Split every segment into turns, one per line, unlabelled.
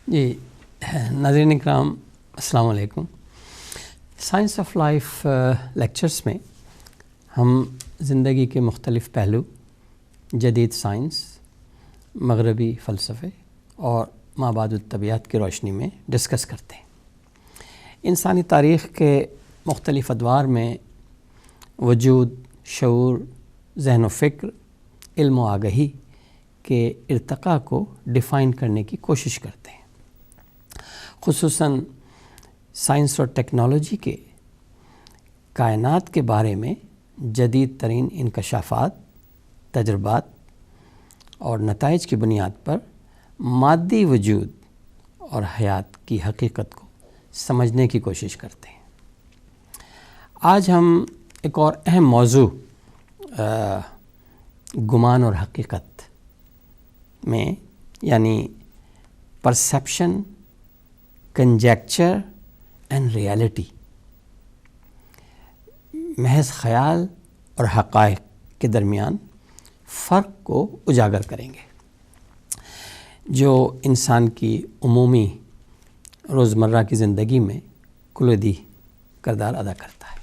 جی ناظرین اکرام السلام علیکم۔ سائنس آف لائف لیکچرز میں ہم زندگی کے مختلف پہلو، جدید سائنس، مغربی فلسفے اور مابعد الطبیعت کی روشنی میں ڈسکس کرتے ہیں۔ انسانی تاریخ کے مختلف ادوار میں وجود، شعور، ذہن و فکر، علم و آگہی کے ارتقاء کو ڈیفائن کرنے کی کوشش کرتے ہیں۔ خصوصاً سائنس اور ٹیکنالوجی کے کائنات کے بارے میں جدید ترین انکشافات، تجربات اور نتائج کی بنیاد پر مادی وجود اور حیات کی حقیقت کو سمجھنے کی کوشش کرتے ہیں۔ آج ہم ایک اور اہم موضوع گمان اور حقیقت میں، یعنی پرسیپشن، کنجیکچر اینڈ ریالٹی، محض خیال اور حقائق کے درمیان فرق کو اجاگر کریں گے، جو انسان کی عمومی روزمرہ کی زندگی میں کلیدی کردار ادا کرتا ہے۔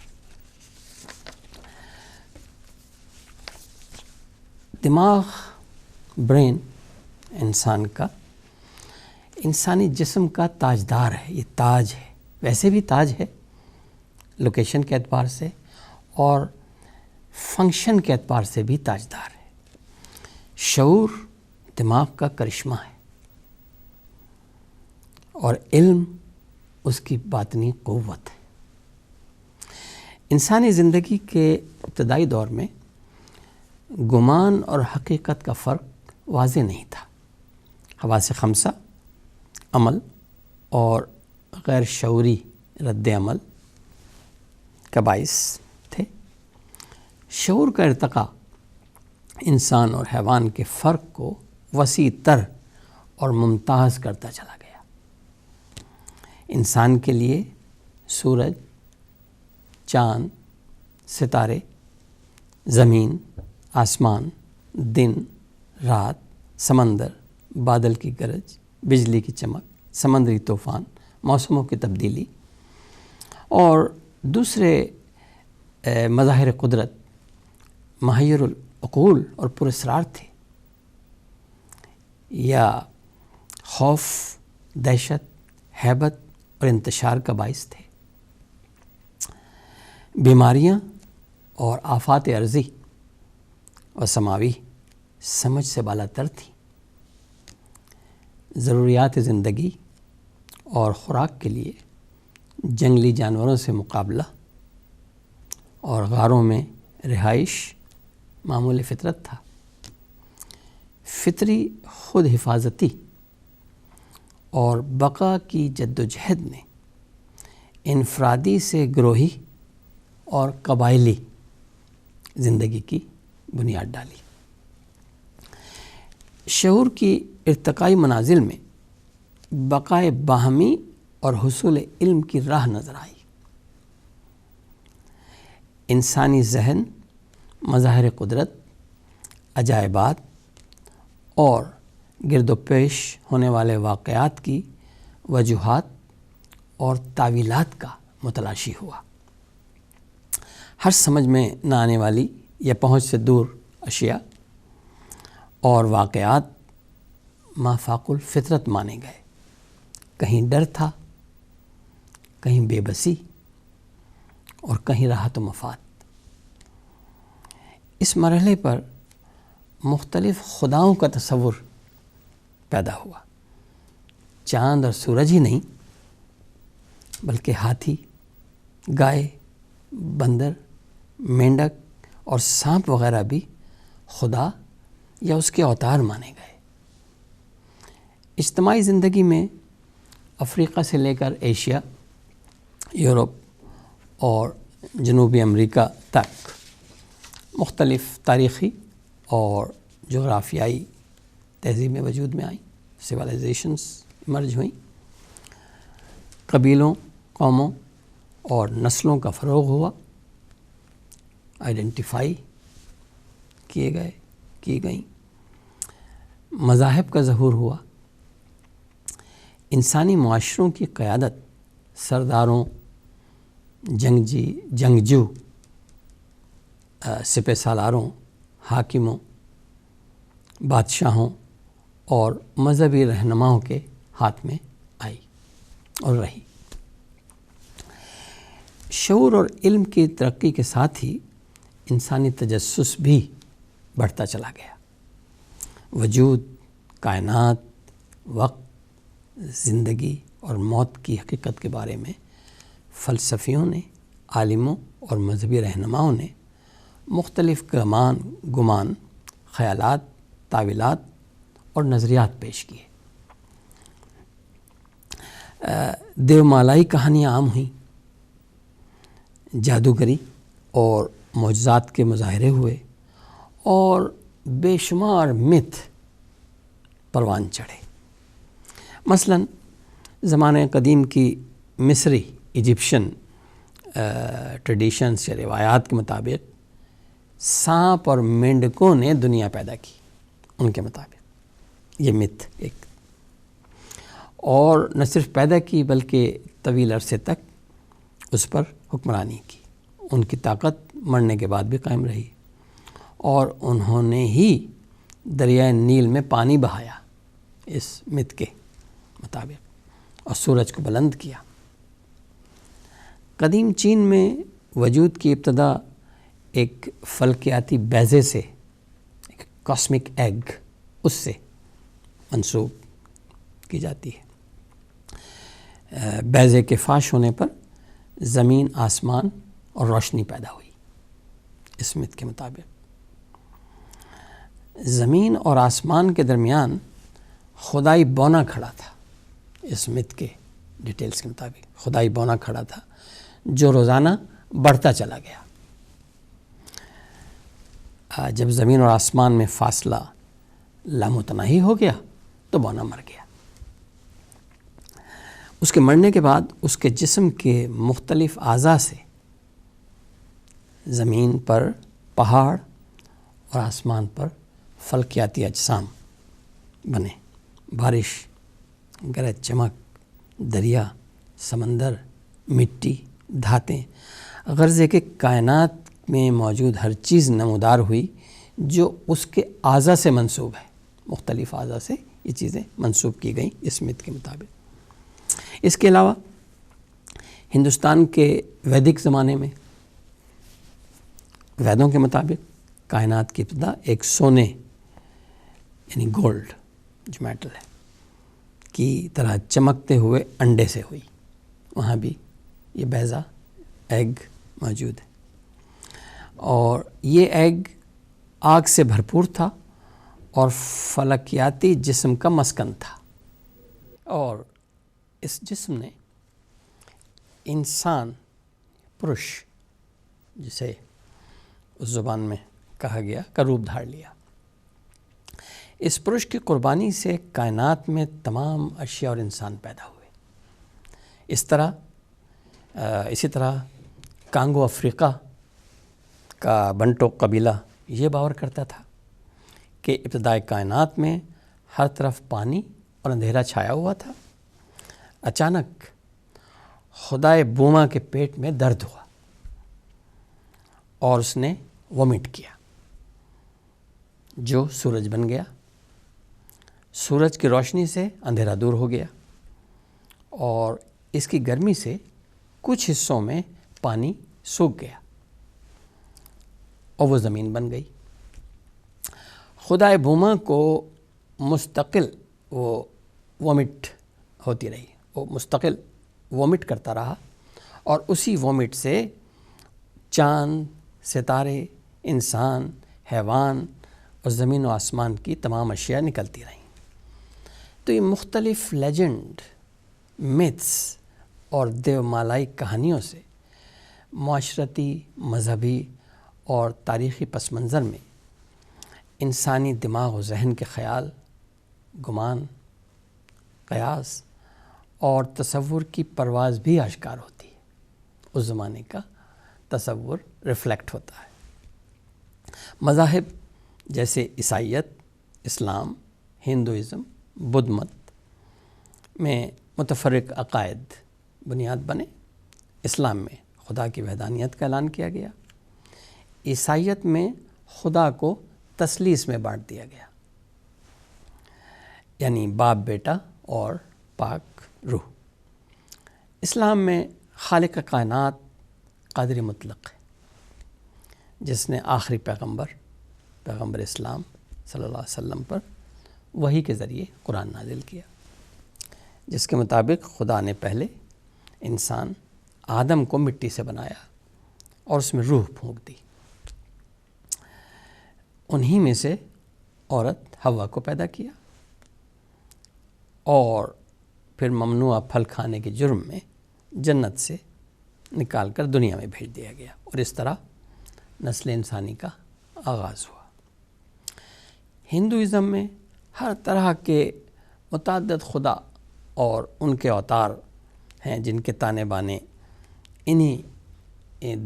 دماغ، برین انسان کا، انسانی جسم کا تاجدار ہے، یہ تاج ہے، ویسے بھی تاج ہے لوکیشن کے اعتبار سے اور فنکشن کے اعتبار سے بھی تاجدار ہے۔ شعور دماغ کا کرشمہ ہے اور علم اس کی باطنی قوت ہے۔ انسانی زندگی کے ابتدائی دور میں گمان اور حقیقت کا فرق واضح نہیں تھا۔ حواس خمسہ، عمل اور غیر شعوری رد عمل کا باعث تھے۔ شعور کا ارتقاء انسان اور حیوان کے فرق کو وسیع تر اور ممتاز کرتا چلا گیا۔ انسان کے لیے سورج، چاند، ستارے، زمین، آسمان، دن، رات، سمندر، بادل کی گرج، بجلی کی چمک، سمندری طوفان، موسموں کی تبدیلی اور دوسرے مظاہر قدرت محیر العقول اور پراسرار تھے، یا خوف، دہشت، ہیبت اور انتشار کا باعث تھے۔ بیماریاں اور آفات ارضی و سماوی سمجھ سے بالا تر تھیں۔ ضروریات زندگی اور خوراک کے لیے جنگلی جانوروں سے مقابلہ اور غاروں میں رہائش معمول فطرت تھا۔ فطری خود حفاظتی اور بقا کی جدوجہد نے انفرادی سے گروہی اور قبائلی زندگی کی بنیاد ڈالی۔ شعور کی ارتقائی منازل میں بقائے باہمی اور حصول علم کی راہ نظر آئی۔ انسانی ذہن مظاہر قدرت، عجائبات اور گرد و پیش ہونے والے واقعات کی وجوہات اور تعویلات کا متلاشی ہوا۔ ہر سمجھ میں نہ آنے والی یا پہنچ سے دور اشیاء اور واقعات مافاق الفطرت مانے گئے۔ کہیں ڈر تھا، کہیں بے بسی اور کہیں راحت و مفاد۔ اس مرحلے پر مختلف خداؤں کا تصور پیدا ہوا۔ چاند اور سورج ہی نہیں بلکہ ہاتھی، گائے، بندر، مینڈک اور سانپ وغیرہ بھی خدا یا اس کے اوتار مانے گئے۔ اجتماعی زندگی میں افریقہ سے لے کر ایشیا، یورپ اور جنوبی امریکہ تک مختلف تاریخی اور جغرافیائی تہذیبیں وجود میں آئیں، سویلائزیشنز مرج ہوئیں، قبیلوں، قوموں اور نسلوں کا فروغ ہوا، آئیڈینٹیفائی کی گئیں، مذاہب کا ظہور ہوا۔ انسانی معاشروں کی قیادت سرداروں، جنگجو، سپہ سالاروں، حاکموں، بادشاہوں اور مذہبی رہنماؤں کے ہاتھ میں آئی اور رہی۔ شعور اور علم کی ترقی کے ساتھ ہی انسانی تجسس بھی بڑھتا چلا گیا۔ وجود، کائنات، وقت، زندگی اور موت کی حقیقت کے بارے میں فلسفیوں نے، عالموں اور مذہبی رہنماؤں نے مختلف گمان، خیالات، تاویلات اور نظریات پیش کیے۔ دیومالائی کہانیاں عام ہوئیں، جادوگری اور معجزات کے مظاہرے ہوئے اور بے شمار متھ پروان چڑھے۔ مثلاً زمانے قدیم کی مصری ایجپشن ٹریڈیشنز یا روایات کے مطابق سانپ اور مینڈکوں نے دنیا پیدا کی، ان کے مطابق یہ متھ ایک، اور نہ صرف پیدا کی بلکہ طویل عرصے تک اس پر حکمرانی کی۔ ان کی طاقت مرنے کے بعد بھی قائم رہی اور انہوں نے ہی دریائے نیل میں پانی بہایا اس متھ کے مطابق اور سورج کو بلند کیا۔ قدیم چین میں وجود کی ابتدا ایک فلکیاتی بیضے سے، ایک کاسمک ایگ، اس سے منسوب کی جاتی ہے۔ بیضے کے فاش ہونے پر زمین، آسمان اور روشنی پیدا ہوئی۔ اس متھ کے مطابق زمین اور آسمان کے درمیان خدائی بونا کھڑا تھا۔ اس متھ کے ڈیٹیلز کے مطابق خدائی بونا کھڑا تھا جو روزانہ بڑھتا چلا گیا۔ جب زمین اور آسمان میں فاصلہ لامتناہی ہو گیا تو بونا مر گیا۔ اس کے مرنے کے بعد اس کے جسم کے مختلف اعضاء سے زمین پر پہاڑ اور آسمان پر فلکیاتی اجسام بنے۔ بارش، گرج چمک، دریا، سمندر، مٹی، دھاتیں، غرض کہ کائنات میں موجود ہر چیز نمودار ہوئی جو اس کے اعضاء سے منسوب ہے۔ مختلف اعضاء سے یہ چیزیں منسوب کی گئیں اس متھ کے مطابق۔ اس کے علاوہ ہندوستان کے ویدک زمانے میں ویدوں کے مطابق کائنات کی ابتدا ایک سونے یعنی گولڈ جو میٹل ہے کی طرح چمکتے ہوئے انڈے سے ہوئی۔ وہاں بھی یہ بیضہ ایگ موجود ہے اور یہ ایگ آگ سے بھرپور تھا اور فلکیاتی جسم کا مسکن تھا، اور اس جسم نے انسان پرش، جسے اس زبان میں کہا گیا، کا روپ دھار لیا۔ اس پرش کی قربانی سے کائنات میں تمام اشیاء اور انسان پیدا ہوئے۔ اسی طرح کانگو افریقہ کا بنٹو قبیلہ یہ باور کرتا تھا کہ ابتدائے کائنات میں ہر طرف پانی اور اندھیرا چھایا ہوا تھا۔ اچانک خدائے بوما کے پیٹ میں درد ہوا اور اس نے وومٹ کیا جو سورج بن گیا۔ سورج کی روشنی سے اندھیرا دور ہو گیا اور اس کی گرمی سے کچھ حصوں میں پانی سوکھ گیا اور وہ زمین بن گئی۔ خدائے بوما کو مستقل وہ وومٹ ہوتی رہی، وہ مستقل وومٹ کرتا رہا اور اسی وومٹ سے چاند، ستارے، انسان، حیوان اور زمین و آسمان کی تمام اشیاء نکلتی رہیں۔ تو یہ مختلف لیجنڈ، میتھس اور دیومالائی کہانیوں سے معاشرتی، مذہبی اور تاریخی پس منظر میں انسانی دماغ و ذہن کے خیال، گمان، قیاس اور تصور کی پرواز بھی آشکار ہوتی ہے۔ اس زمانے کا تصور ریفلیکٹ ہوتا ہے۔ مذاہب جیسے عیسائیت، اسلام، ہندوازم، بدھ مت میں متفرق عقائد بنیاد بنے۔ اسلام میں خدا کی وحدانیت کا اعلان کیا گیا، عیسائیت میں خدا کو تثلیث میں بانٹ دیا گیا، یعنی باپ بیٹا اور پاک روح۔ اسلام میں خالق کائنات قادر مطلق ہے، جس نے آخری پیغمبر اسلام صلی اللہ علیہ وسلم پر وحی کے ذریعے قرآن نازل کیا، جس کے مطابق خدا نے پہلے انسان آدم کو مٹی سے بنایا اور اس میں روح پھونک دی، انہی میں سے عورت حوا کو پیدا کیا اور پھر ممنوع پھل کھانے کے جرم میں جنت سے نکال کر دنیا میں بھیج دیا گیا، اور اس طرح نسل انسانی کا آغاز ہوا۔ ہندوازم میں ہر طرح کے متعدد خدا اور ان کے اوتار ہیں، جن کے تانے بانے انہی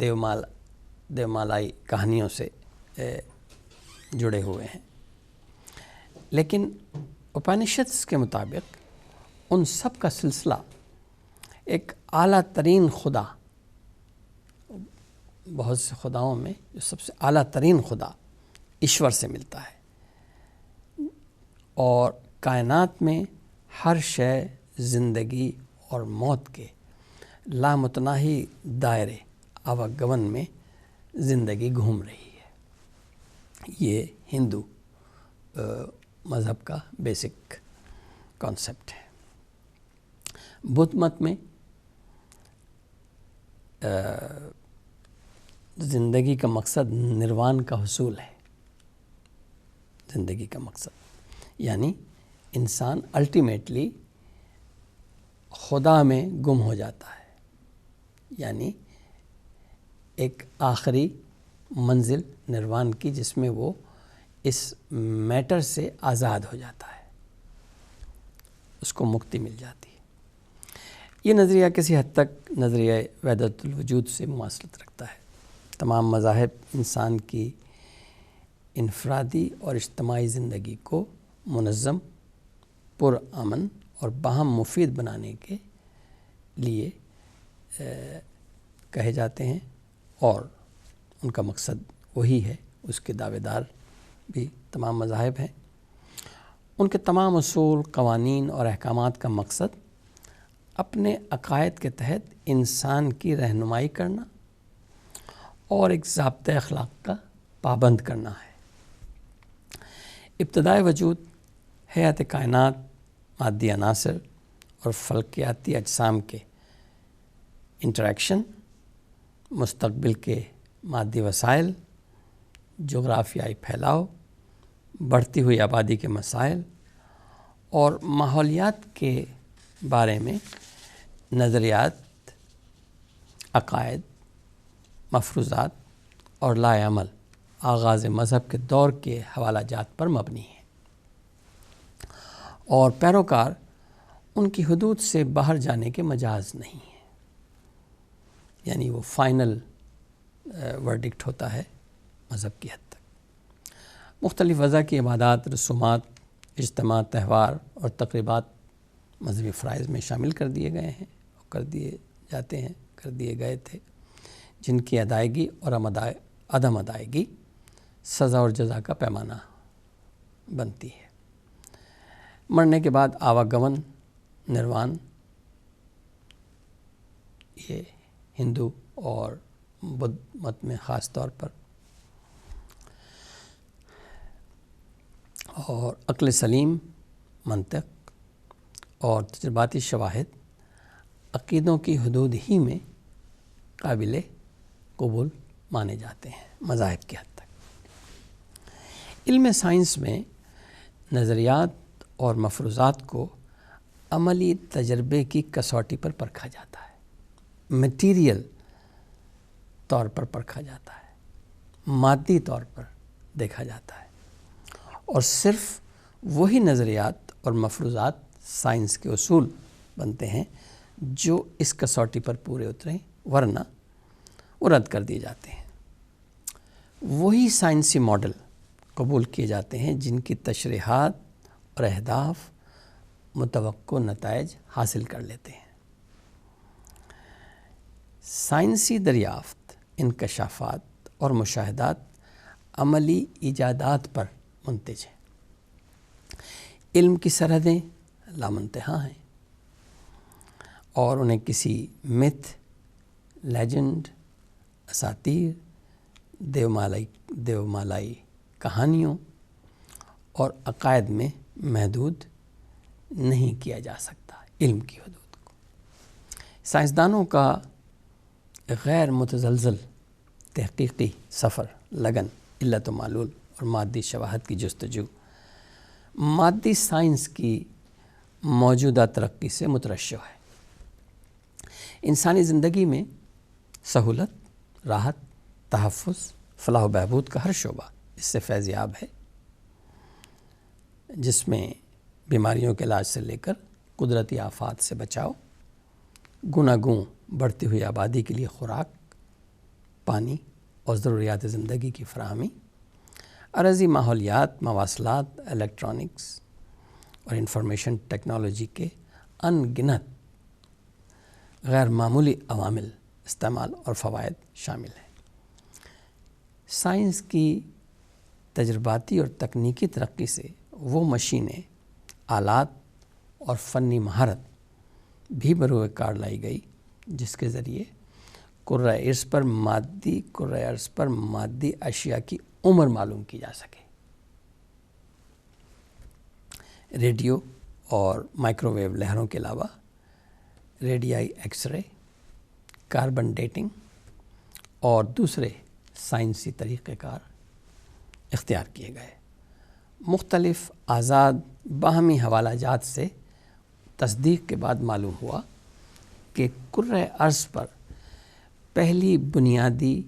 دیومالائی کہانیوں سے جڑے ہوئے ہیں، لیکن اپنشدس کے مطابق ان سب کا سلسلہ ایک اعلیٰ ترین خدا، بہت سے خداؤں میں جو سب سے اعلیٰ ترین خدا ایشور سے ملتا ہے، اور کائنات میں ہر شے زندگی اور موت کے لامتناہی دائرے آواگمن میں زندگی گھوم رہی ہے۔ یہ ہندو مذہب کا بیسک کانسیپٹ ہے۔ بدھ مت میں زندگی کا مقصد نروان کا حصول ہے۔ زندگی کا مقصد یعنی انسان الٹیمیٹلی خدا میں گم ہو جاتا ہے، یعنی ایک آخری منزل نروان کی، جس میں وہ اس میٹر سے آزاد ہو جاتا ہے، اس کو مکتی مل جاتی ہے۔ یہ نظریہ کسی حد تک نظریہ وحدت الوجود سے مماثلت رکھتا ہے۔ تمام مذاہب انسان کی انفرادی اور اجتماعی زندگی کو منظم، پرامن اور باہم مفید بنانے کے لیے کہے جاتے ہیں، اور ان کا مقصد وہی ہے، اس کے دعوے دار بھی تمام مذاہب ہیں۔ ان کے تمام اصول، قوانین اور احکامات کا مقصد اپنے عقائد کے تحت انسان کی رہنمائی کرنا اور ایک ضابطۂ اخلاق کا پابند کرنا ہے۔ ابتدائے وجود، حیات کائنات، مادی عناصر اور فلکیاتی اجسام کے انٹریکشن، مستقبل کے مادی وسائل، جغرافیائی پھیلاؤ، بڑھتی ہوئی آبادی کے مسائل اور ماحولیات کے بارے میں نظریات، عقائد، مفروضات اور لائے عمل آغاز مذہب کے دور کے حوالہ جات پر مبنی ہے، اور پیروکار ان کی حدود سے باہر جانے کے مجاز نہیں ہے، یعنی وہ فائنل ورڈکٹ ہوتا ہے مذہب کی حد تک۔ مختلف وضع کی عبادات، رسومات، اجتماع، تہوار اور تقریبات مذہبی فرائض میں شامل کر دیے گئے ہیں، کر دیے گئے تھے، جن کی ادائیگی اور عدم ادائیگی سزا اور جزا کا پیمانہ بنتی ہے۔ مرنے کے بعد آواگمن، نروان، یہ ہندو اور بدھ مت میں خاص طور پر، اور عقل سلیم، منطق اور تجرباتی شواہد عقیدوں کی حدود ہی میں قابل قبول مانے جاتے ہیں مذاہب کی حد تک۔ علم سائنس میں نظریات اور مفروضات کو عملی تجربے کی کسوٹی پر پرکھا جاتا ہے، میٹیریل طور پر پرکھا جاتا ہے، مادی طور پر دیکھا جاتا ہے، اور صرف وہی نظریات اور مفروضات سائنس کے اصول بنتے ہیں جو اس کسوٹی پر پورے اتریں، ورنہ وہ رد کر دیے جاتے ہیں۔ وہی سائنسی ماڈل قبول کیے جاتے ہیں جن کی تشریحات اور اہداف متوقع نتائج حاصل کر لیتے ہیں۔ سائنسی دریافت، انکشافات اور مشاہدات عملی ایجادات پر منتج ہیں۔ علم کی سرحدیں لامنتہا ہیں اور انہیں کسی متھ، لیجنڈ، اساطیر، دیومالائی کہانیوں اور عقائد میں محدود نہیں کیا جا سکتا۔ علم کی حدود کو سائنسدانوں کا غیر متزلزل تحقیقی سفر، لگن، علت و معلول اور مادی شواہد کی جستجو مادی سائنس کی موجودہ ترقی سے مترشح ہے۔ انسانی زندگی میں سہولت، راحت، تحفظ، فلاح و بہبود کا ہر شعبہ اس سے فیض یاب ہے، جس میں بیماریوں کے علاج سے لے کر قدرتی آفات سے بچاؤ، گوناگوں بڑھتی ہوئی آبادی کے لیے خوراک، پانی اور ضروریات زندگی کی فراہمی، عرضی ماحولیات، مواصلات، الیکٹرانکس اور انفارمیشن ٹیکنالوجی کے ان گنت غیر معمولی عوامل، استعمال اور فوائد شامل ہیں۔ سائنس کی تجرباتی اور تکنیکی ترقی سے وہ مشینیں، آلات اور فنی مہارت بھی بروئے کار لائی گئی جس کے ذریعے کرۂ ارض پر مادی اشیاء کی عمر معلوم کی جا سکے۔ ریڈیو اور مائکرو ویو لہروں کے علاوہ ریڈیائی ایکس رے، کاربن ڈیٹنگ اور دوسرے سائنسی طریقہ کار اختیار کیے گئے۔ مختلف آزاد باہمی حوالہ جات سے تصدیق کے بعد معلوم ہوا کہ کرۂ ارض پر پہلی بنیادی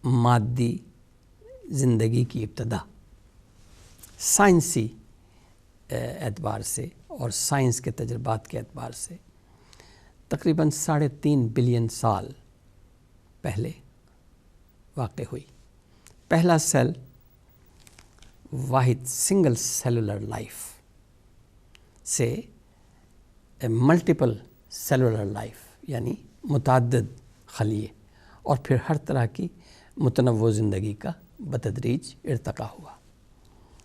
مادی زندگی کی ابتدا سائنسی اعتبار سے اور سائنس کے تجربات کے اعتبار سے تقریباً 3.5 بلین سال پہلے واقع ہوئی۔ پہلا سیل واحد سنگل سیلولر لائف سے ملٹیپل سیلولر لائف یعنی متعدد خلیے اور پھر ہر طرح کی متنوع زندگی کا بتدریج ارتقا ہوا،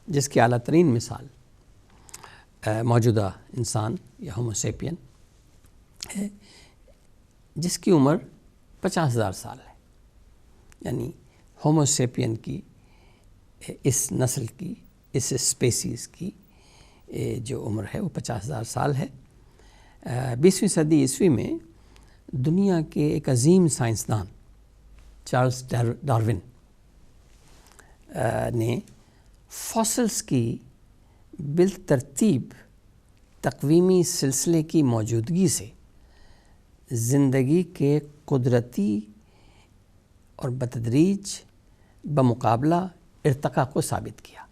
جس کی اعلیٰ ترین مثال موجودہ انسان یا ہوموسیپین ہے، جس کی عمر 50,000 سال ہے۔ یعنی ہوموسیپین کی اس نسل کی، اس اسپیسیز کی جو عمر ہے وہ 50,000 سال ہے۔ 20ویں صدی عیسوی میں دنیا کے ایک عظیم سائنسدان چارلس ڈارون نے فاسلز کی بالترتیب تقویمی سلسلے کی موجودگی سے زندگی کے قدرتی اور بتدریج بمقابلہ ارتقاء کو ثابت کیا،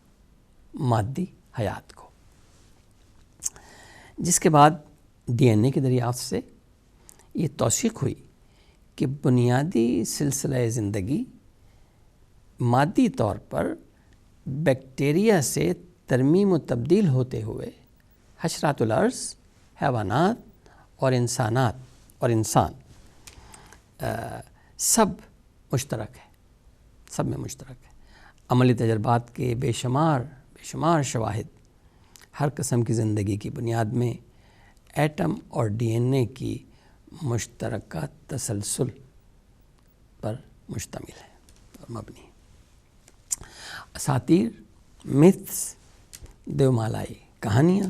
مادی حیات کو، جس کے بعد ڈی این اے کی دریافت سے یہ توثیق ہوئی کہ بنیادی سلسلہ زندگی مادی طور پر بیکٹیریا سے ترمیم و تبدیل ہوتے ہوئے حشرات الارض، حیوانات اور انسان سب میں مشترک ہے۔ عملی تجربات کے بے شمار شواہد ہر قسم کی زندگی کی بنیاد میں ایٹم اور ڈی این اے کی مشترکہ تسلسل پر مشتمل ہے اور مبنی ہے۔ اساطیر، میتھس، دیومالائی کہانیاں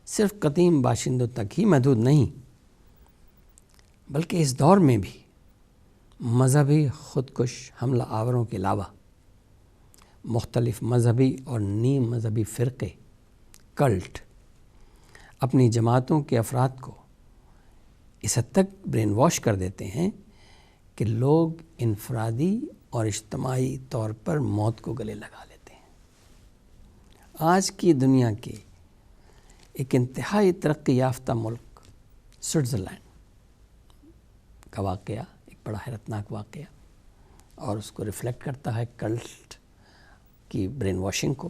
صرف قدیم باشندوں تک ہی محدود نہیں، بلکہ اس دور میں بھی مذہبی خودکش حملہ آوروں کے علاوہ مختلف مذہبی اور نیم مذہبی فرقے، کلٹ اپنی جماعتوں کے افراد کو اس حد تک برین واش کر دیتے ہیں کہ لوگ انفرادی اور اجتماعی طور پر موت کو گلے لگا لیتے ہیں۔ آج کی دنیا کے ایک انتہائی ترقی یافتہ ملک سوئٹزرلینڈ کا واقعہ ایک بڑا حیرتناک واقعہ اور اس کو ریفلیکٹ کرتا ہے کلٹ کی برین واشنگ کو۔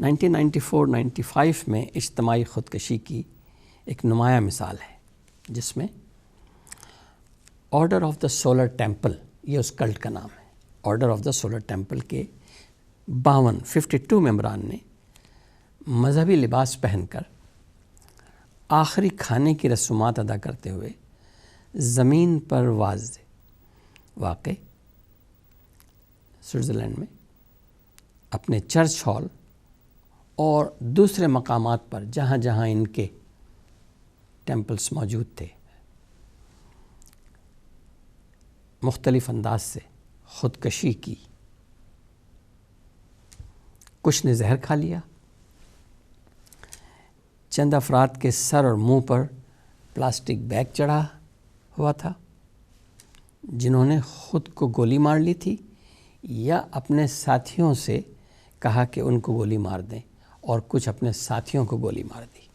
1994-95 میں اجتماعی خودکشی کی ایک نمایاں مثال ہے، جس میں order of the solar temple, یہ اس کلٹ کا نام ہے، order of the solar temple کے 52 ممبران نے مذہبی لباس پہن کر آخری کھانے کی رسومات ادا کرتے ہوئے زمین پر واقع سوئٹزرلینڈ میں اپنے چرچ ہال اور دوسرے مقامات پر جہاں جہاں ان کے ٹیمپلز موجود تھے مختلف انداز سے خودکشی کی۔ کچھ نے زہر کھا لیا، چند افراد کے سر اور منہ پر پلاسٹک بیگ چڑھا ہوا تھا، جنہوں نے خود کو گولی مار لی تھی یا اپنے ساتھیوں سے کہا کہ ان کو گولی مار دیں، اور کچھ اپنے ساتھیوں کو گولی مار دی،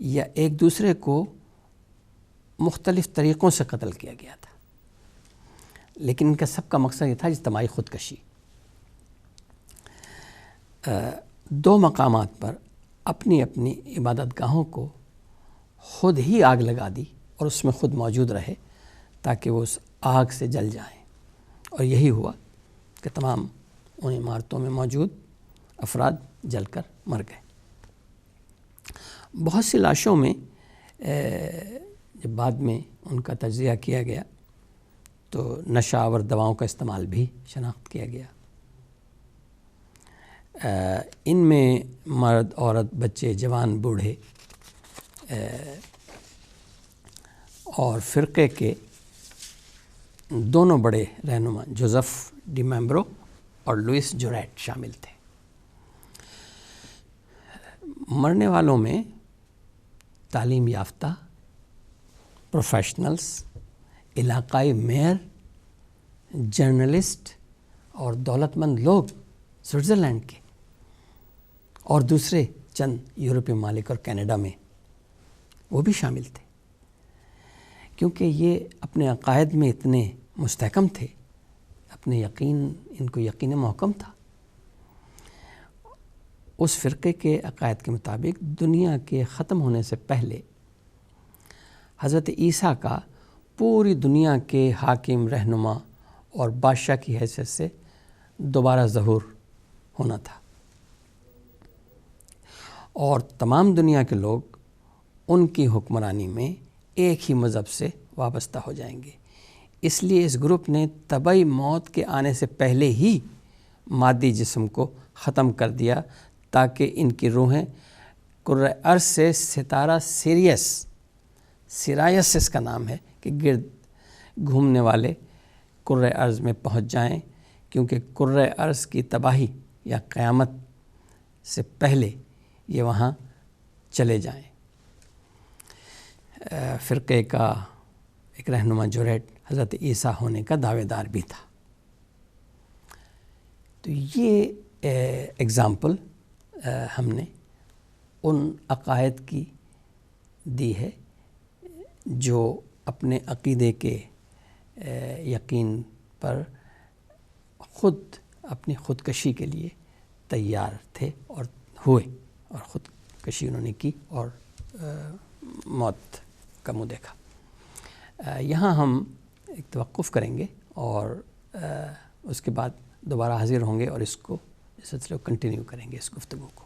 یا ایک دوسرے کو مختلف طریقوں سے قتل کیا گیا تھا، لیکن ان کا سب کا مقصد یہ تھا اجتماعی خودکشی۔ 2 مقامات پر اپنی اپنی عبادت گاہوں کو خود ہی آگ لگا دی اور اس میں خود موجود رہے تاکہ وہ اس آگ سے جل جائیں، اور یہی ہوا کہ تمام ان عمارتوں میں موجود افراد جل کر مر گئے۔ بہت سی لاشوں میں جب بعد میں ان کا تجزیہ کیا گیا تو نشہ آور دواؤں کا استعمال بھی شناخت کیا گیا۔ ان میں مرد، عورت، بچے، جوان، بوڑھے اور فرقے کے دونوں بڑے رہنما جوزف ڈی میمبرو اور لوئس جوریٹ شامل تھے۔ مرنے والوں میں تعلیم یافتہ، پروفیشنلز، علاقائی میئر، جرنلسٹ اور دولت مند لوگ سوئٹزرلینڈ کے اور دوسرے چند یورپی ممالک اور کینیڈا میں وہ بھی شامل تھے، کیونکہ یہ اپنے عقائد میں اتنے مستحکم تھے، اپنے ان کو یقین محکم تھا۔ اس فرقے کے عقائد کے مطابق دنیا کے ختم ہونے سے پہلے حضرت عیسیٰ کا پوری دنیا کے حاکم، رہنما اور بادشاہ کی حیثیت سے دوبارہ ظہور ہونا تھا، اور تمام دنیا کے لوگ ان کی حکمرانی میں ایک ہی مذہب سے وابستہ ہو جائیں گے۔ اس لیے اس گروپ نے طبعی موت کے آنے سے پہلے ہی مادی جسم کو ختم کر دیا تاکہ ان کی روحیں کرۂ ارض سے ستارہ سیرائس اس کا نام ہے کہ گرد گھومنے والے کرۂ ارض میں پہنچ جائیں، کیونکہ کرۂ ارض کی تباہی یا قیامت سے پہلے یہ وہاں چلے جائیں۔ فرقے کا ایک رہنما جوریٹ حضرت عیسیٰ ہونے کا دعوے دار بھی تھا۔ تو یہ اگزامپل ہم نے ان عقائد کی دی ہے جو اپنے عقیدے کے یقین پر خود اپنی خودکشی کے لیے تیار تھے اور ہوئے، اور خودکشی انہوں نے کی اور موت کا منہ دیکھا۔ یہاں ہم ایک توقف کریں گے اور اس کے بعد دوبارہ حاضر ہوں گے اور اس سلسلے کو کنٹینیو کریں گے، اس گفتگو کو۔